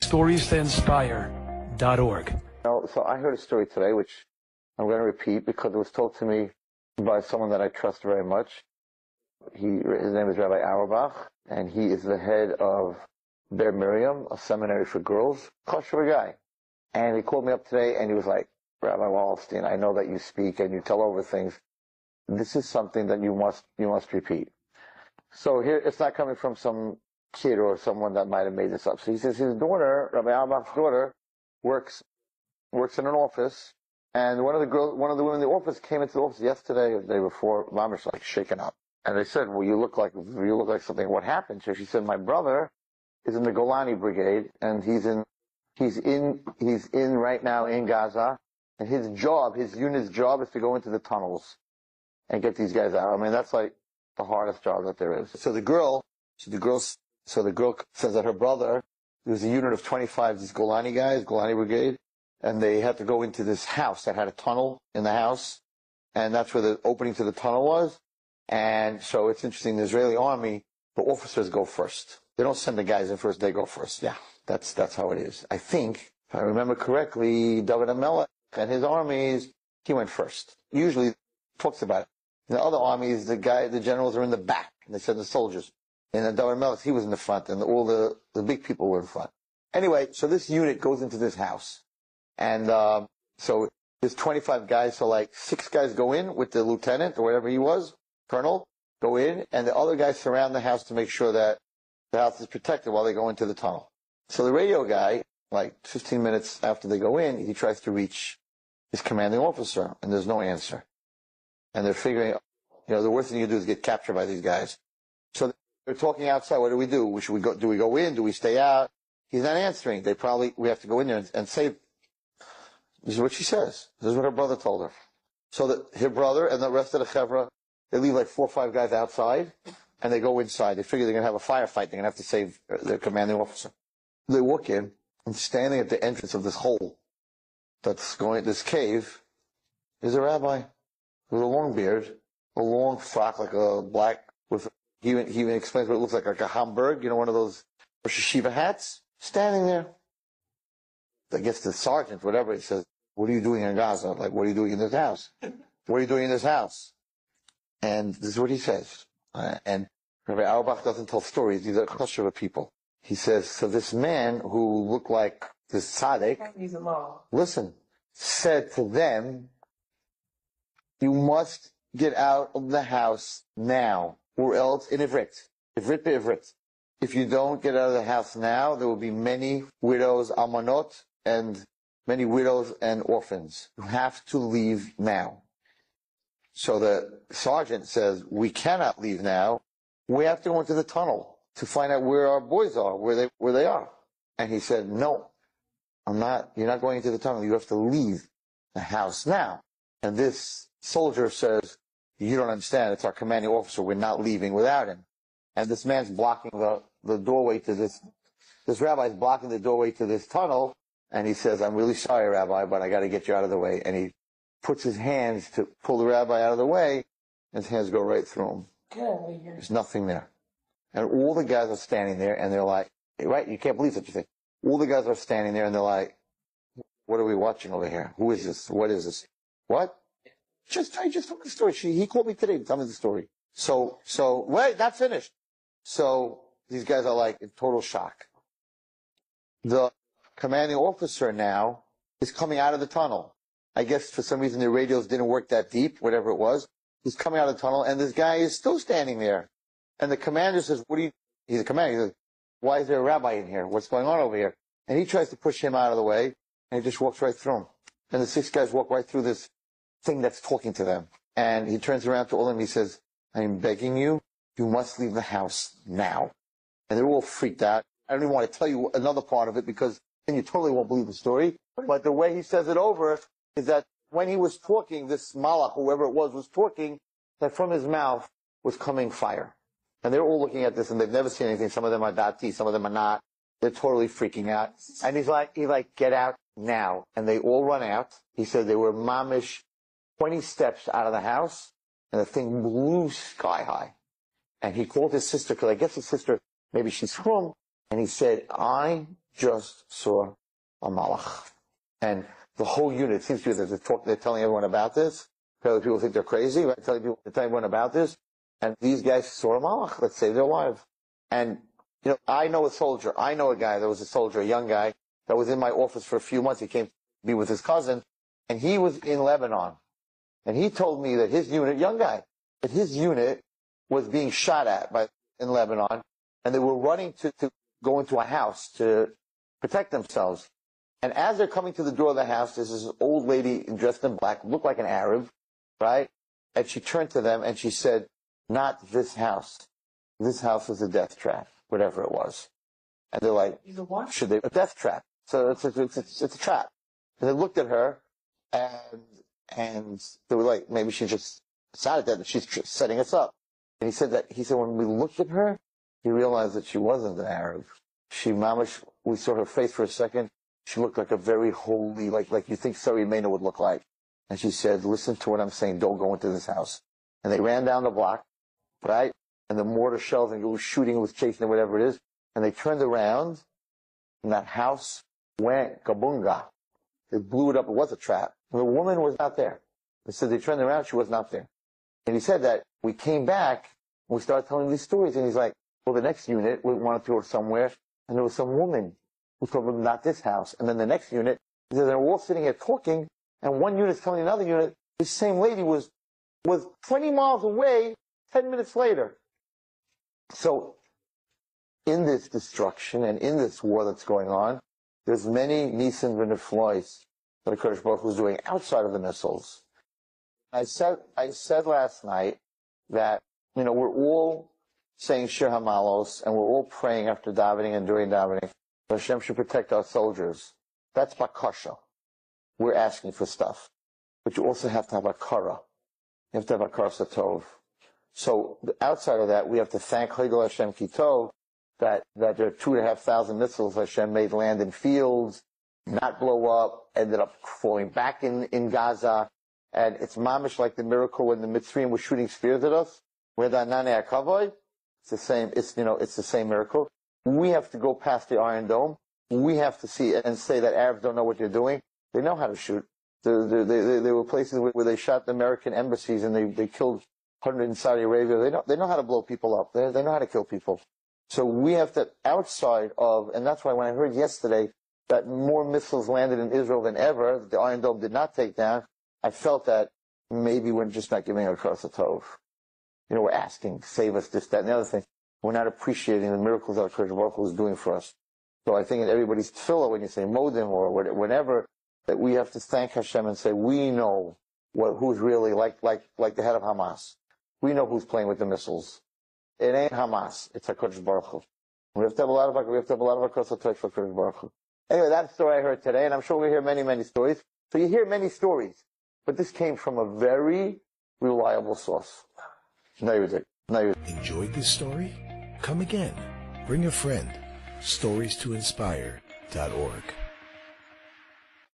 StoriesToInspire.org. So I heard a story today, which I'm going to repeat because it was told to me by someone that I trust very much. His name is Rabbi Auerbach, and he is the head of Ber Miriam, a seminary for girls. Kosher guy. And he called me up today, and he was like, Rabbi Wallerstein, I know that you speak and you tell over things. This is something that you must repeat. So here, it's not coming from some kid or someone that might have made this up. So he says his daughter, Rabbi Auerbach's daughter, works in an office, and one of the women in the office came into the office yesterday or the day before, Mamish, like shaken up. And they said, well, you look like something. What happened? So she said, my brother is in the Gulani brigade, and he's in right now in Gaza, and his unit's job is to go into the tunnels and get these guys out. I mean, that's like the hardest job that there is. So the girl says that her brother, there was a unit of 25, these Golani guys, Golani brigade, and they had to go into this house that had a tunnel in the house, and that's where the opening to the tunnel was. And so it's interesting, the Israeli army, the officers go first. They don't send the guys in first, they go first. Yeah, that's how it is. I think, if I remember correctly, David HaMelech and his armies, he went first. Usually talks about it. In the other armies, the generals are in the back, and they send the soldiers. And then David HaMelech, he was in the front, and all the big people were in front. Anyway, so this unit goes into this house. And so there's 25 guys, so like 6 guys go in with the lieutenant, or whatever he was, colonel, go in, and the other guys surround the house to make sure that the house is protected while they go into the tunnel. So the radio guy, like 15 minutes after they go in, he tries to reach his commanding officer, and there's no answer. And they're figuring, the worst thing you do is get captured by these guys. So they're talking outside. What do we do? Should we go? Do we go in? Do we stay out? He's not answering. We have to go in there and save. This is what she says. This is what her brother told her. So that her brother and the rest of the chevra, they leave like 4 or 5 guys outside, and they go inside. They figure they're going to have a firefight. They're going to have to save their commanding officer. They walk in, and standing at the entrance of this hole this cave, is a rabbi with a long beard, a long frock, like a black, he even explains what it looks like a Hamburg, one of those Rosh Hashiva hats, standing there. I guess the sergeant, whatever, he says, what are you doing in Gaza? Like, what are you doing in this house? What are you doing in this house? And this is what he says. And Rabbi Auerbach doesn't tell stories. These are kosher people. He says, so this man who looked like this tzaddik, listen, said to them, you must get out of the house now, or else in Ivrit be'Ivrit. If you don't get out of the house now, there will be many widows, almanot, and many widows and orphans. You have to leave now. So the sergeant says, we cannot leave now. We have to go into the tunnel to find out where our boys are, where they are. And he said, no, you're not going into the tunnel. You have to leave the house now. And this soldier says, you don't understand. It's our commanding officer. We're not leaving without him. And this man's blocking the doorway to this rabbi's blocking the doorway to this tunnel. And he says, I'm really sorry, Rabbi, but I got to get you out of the way. And he puts his hands to pull the rabbi out of the way, and his hands go right through him. There's nothing there. And all the guys are standing there, and they're like, right, you can't believe such a thing. All the guys are standing there, and they're like, what are we watching over here? Who is this? What is this? What? I just told the story. He called me today to tell me the story. So, wait, not finished. So, these guys are like in total shock. The commanding officer now is coming out of the tunnel. I guess for some reason the radios didn't work that deep, whatever it was. He's coming out of the tunnel, and this guy is still standing there. And the commander says, he's a commander. He says, why is there a rabbi in here? What's going on over here? And he tries to push him out of the way, and he just walks right through him. And the 6 guys walk right through this thing that's talking to them. And he turns around to all of them, he says, I'm begging you, you must leave the house now. And they're all freaked out. I don't even want to tell you another part of it, because then you totally won't believe the story. But the way he says it over is that when he was talking, this malach, whoever it was talking, that from his mouth was coming fire. And they're all looking at this, and they've never seen anything. Some of them are dati, some of them are not. They're totally freaking out. And he's like, get out now. And they all run out. He said they were mamish 20 steps out of the house, and the thing blew sky high. And he called his sister, because I guess his sister, maybe she's from, and he said, I just saw a malach. And the whole unit seems to be that they're telling everyone about this. Apparently people think they're crazy, right? Telling everyone about this. And these guys saw a malach. Let's save their lives. And, I know a soldier. I know a guy that was a soldier, a young guy, that was in my office for a few months. He came to be with his cousin, and he was in Lebanon. And he told me that his unit, young guy, that his unit was being shot at in Lebanon, and they were running to go into a house to protect themselves. And as they're coming to the door of the house, there's this old lady dressed in black, looked like an Arab, right? And she turned to them and she said, "Not this house. This house is a death trap," whatever it was. And they're like, a death trap. So it's a trap. And they looked at her, and they were like, maybe she just decided that she's setting us up. And he said when we looked at her, he realized that she wasn't an Arab. We saw her face for a second. She looked like a very holy, like you think Sarah Mena would look like. And she said, "Listen to what I'm saying. Don't go into this house." And they ran down the block, right? And the mortar shells, and it was shooting, it was chasing, whatever it is. And they turned around, and that house went kabunga. They blew it up. It was a trap. And the woman was not there. They said they turned around, she was not there. And he said that we came back, and we started telling these stories. And he's like, well, the next unit, we wanted to go somewhere, and there was some woman who told them, "Not this house." And then the next unit, he said, they're all sitting here talking, and one unit's telling another unit, this same lady was 20 miles away 10 minutes later. So in this destruction and in this war that's going on, there's many Nisim and Neflois that HaKadosh Baruch Hu is doing outside of the missiles. I said last night that, we're all saying Shir HaMalos, and we're all praying after davening and during davening that Hashem should protect our soldiers. That's bakasha. We're asking for stuff. But you also have to have akara. You have to have akara satov. So outside of that, we have to thank Chayil Hashem Kitov that there are 2,500 missiles Hashem made land in fields, not blow up, ended up falling back in Gaza. And it's mamish like the miracle when the Mitzrayim were shooting spears at us. It's the same, it's the same miracle. We have to go past the Iron Dome. We have to see it and say that Arabs don't know what they're doing. They know how to shoot. There were places where they shot the American embassies and they killed 100 in Saudi Arabia. They know how to blow people up. They know how to kill people. So we have to, outside of, and that's why when I heard yesterday that more missiles landed in Israel than ever, that the Iron Dome did not take down, I felt that maybe we're just not giving across the tov. We're asking, save us, this, that, and the other thing. We're not appreciating the miracles that HaKadosh Baruch Hu is doing for us. So I think in everybody's tefillah, when you say modim or whatever, that we have to thank Hashem and say, we know who's really like the head of Hamas. We know who's playing with the missiles. It ain't Hamas. It's HaKadosh Baruch Hu. We have to have a lot of HaKadosh Baruch Hu. Anyway, that's the story I heard today, and I'm sure we'll hear many, many stories. So you hear many stories, but this came from a very reliable source. Enjoyed this story? Come again. Bring a friend. StoriesToInspire.org